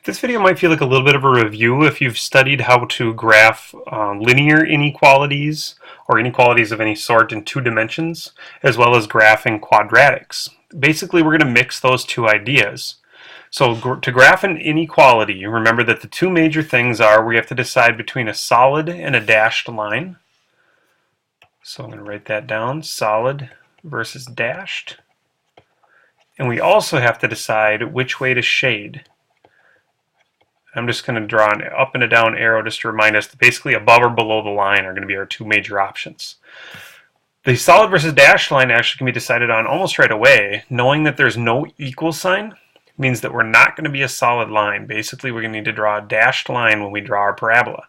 This video might feel like a little bit of a review if you've studied how to graph linear inequalities or inequalities of any sort in 2 dimensions, as well as graphing quadratics. Basically, we're going to mix those two ideas. So to graph an inequality, remember that the two major things are we have to decide between a solid and a dashed line. So I'm going to write that down, solid versus dashed. And we also have to decide which way to shade. I'm just going to draw an up and a down arrow just to remind us that basically above or below the line are going to be our two major options. The solid versus dashed line actually can be decided on almost right away. Knowing that there's no equal sign means that we're not going to be a solid line. Basically, we're going to need to draw a dashed line when we draw our parabola.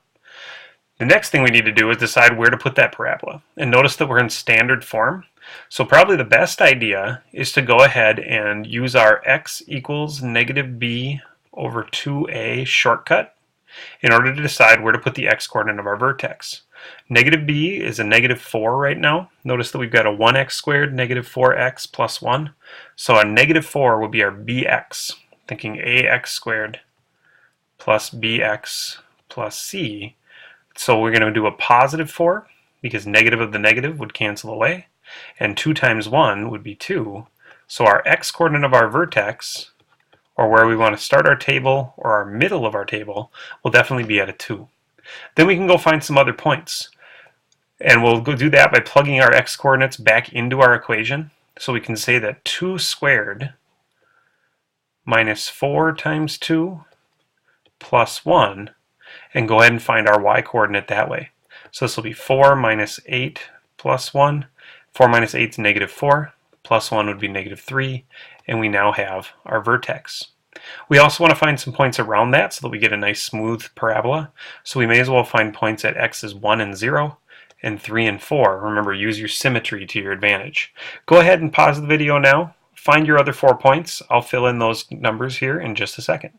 The next thing we need to do is decide where to put that parabola. And notice that we're in standard form. So probably the best idea is to go ahead and use our x equals negative b over 2a shortcut in order to decide where to put the x-coordinate of our vertex. Negative b is a negative 4 right now. Notice that we've got a 1x squared, negative 4x plus 1. So our negative 4 will be our bx, thinking ax squared plus bx plus c. So we're going to do a positive 4 because negative of the negative would cancel away. And 2 times 1 would be 2. So our x-coordinate of our vertex, or where we want to start our table or our middle of our table, will definitely be at a 2. Then we can go find some other points. And we'll go do that by plugging our x-coordinates back into our equation. So we can say that 2 squared minus 4 times 2 plus 1, and go ahead and find our y-coordinate that way. So this will be 4 minus 8 plus 1. 4 minus 8 is negative 4. Plus 1 would be negative 3. And we now have our vertex. We also want to find some points around that so that we get a nice smooth parabola. So we may as well find points at x's 1 and 0 and 3 and 4. Remember, use your symmetry to your advantage. Go ahead and pause the video now. Find your other 4 points. I'll fill in those numbers here in just a second.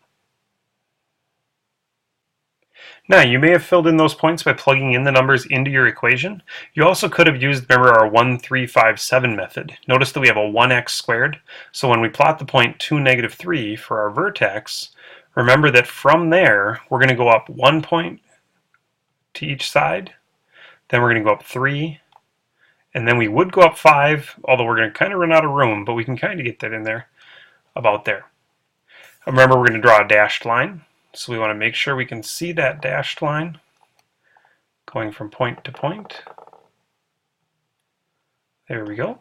Now, you may have filled in those points by plugging in the numbers into your equation. You also could have used, remember, our 1, 3, 5, 7 method. Notice that we have a 1x squared. So when we plot the point 2, negative 3 for our vertex, remember that from there, we're going to go up 1 point to each side. Then we're going to go up 3. And then we would go up 5, although we're going to kind of run out of room, but we can kind of get that in there, about there. Remember, we're going to draw a dashed line. So we want to make sure we can see that dashed line going from point to point. There we go.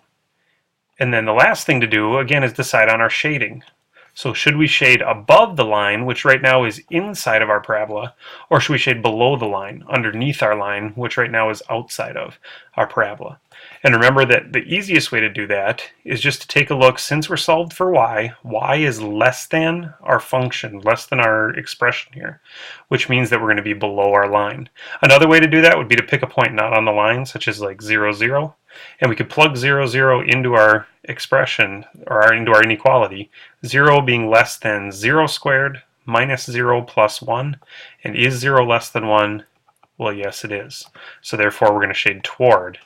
And then the last thing to do, again, is decide on our shading. So should we shade above the line, which right now is inside of our parabola, or should we shade below the line, underneath our line, which right now is outside of our parabola? And remember that the easiest way to do that is just to take a look, since we're solved for y is less than our function, less than our expression here, which means that we're going to be below our line. Another way to do that would be to pick a point not on the line, such as like 0, 0, and we could plug 0, 0 into our expression, or into our inequality, 0 being less than 0 squared minus 0 plus 1, and is 0 less than 1? Well, yes, it is. So therefore, we're going to shade toward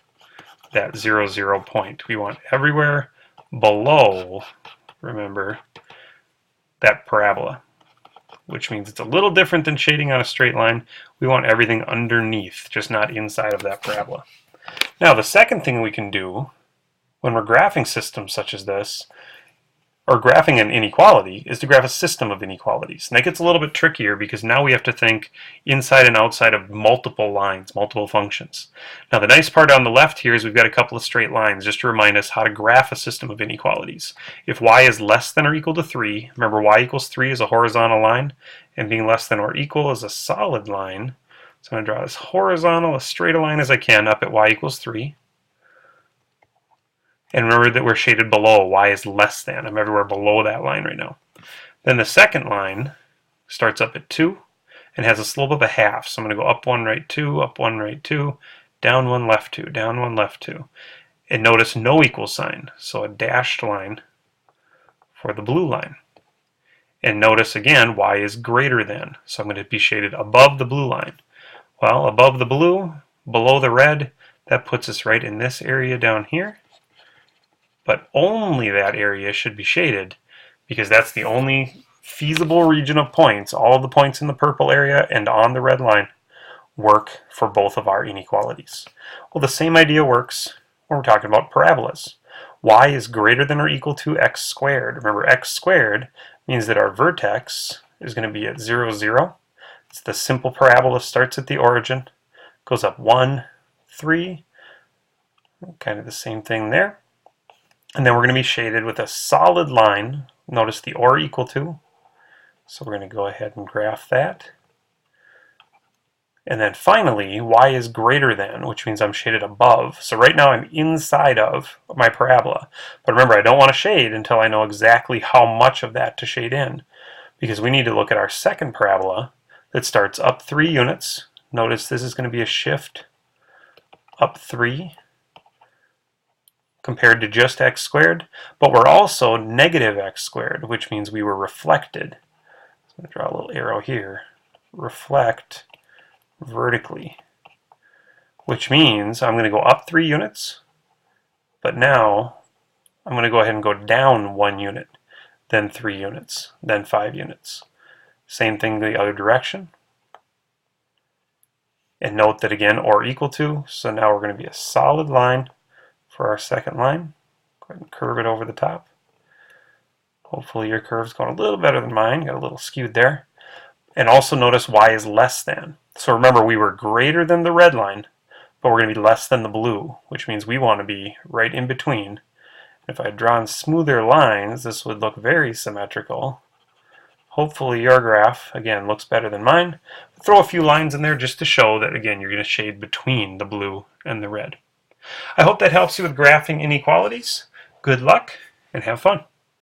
that 0, 0 point. We want everywhere below, remember, that parabola, which means it's a little different than shading on a straight line. We want everything underneath, just not inside of that parabola. Now, the second thing we can do when we're graphing systems such as this, or graphing an inequality, is to graph a system of inequalities. And that gets a little bit trickier because now we have to think inside and outside of multiple lines, multiple functions. Now, the nice part on the left here is we've got a couple of straight lines just to remind us how to graph a system of inequalities. If y is less than or equal to 3, remember y equals 3 is a horizontal line, and being less than or equal is a solid line. So I'm going to draw as horizontal, as straight a line as I can up at y equals 3. And remember that we're shaded below. Y is less than. I'm everywhere below that line right now. Then the second line starts up at 2 and has a slope of a half. So I'm going to go up 1, right 2, up 1, right 2, down 1, left 2, down 1, left 2. And notice no equal sign. So a dashed line for the blue line. And notice again, y is greater than. So I'm going to be shaded above the blue line. Well, above the blue, below the red, that puts us right in this area down here. But only that area should be shaded because that's the only feasible region of points, all of the points in the purple area and on the red line, work for both of our inequalities. Well, the same idea works when we're talking about parabolas. Y is greater than or equal to x squared. Remember, x squared means that our vertex is going to be at 0, 0. It's the simple parabola, starts at the origin, goes up 1, 3, kind of the same thing there. And then we're going to be shaded with a solid line. Notice the or equal to. So we're going to go ahead and graph that. And then finally, y is greater than, which means I'm shaded above. So right now I'm inside of my parabola. But remember, I don't want to shade until I know exactly how much of that to shade in, because we need to look at our second parabola that starts up 3 units. Notice this is going to be a shift up 3 compared to just x squared, but we're also negative x squared, which means we were reflected. So I'm going to draw a little arrow here. Reflect vertically, which means I'm going to go up 3 units, but now I'm going to go ahead and go down 1 unit, then 3 units, then 5 units. Same thing the other direction. And note that again, or equal to, so now we're going to be a solid line for our second line. Go ahead and curve it over the top. Hopefully your curve's going a little better than mine, got a little skewed there. And also notice y is less than. So remember, we were greater than the red line, but we're going to be less than the blue, which means we want to be right in between. If I had drawn smoother lines, this would look very symmetrical. Hopefully your graph, again, looks better than mine. Throw a few lines in there just to show that, again, you're going to shade between the blue and the red. I hope that helps you with graphing inequalities. Good luck and have fun.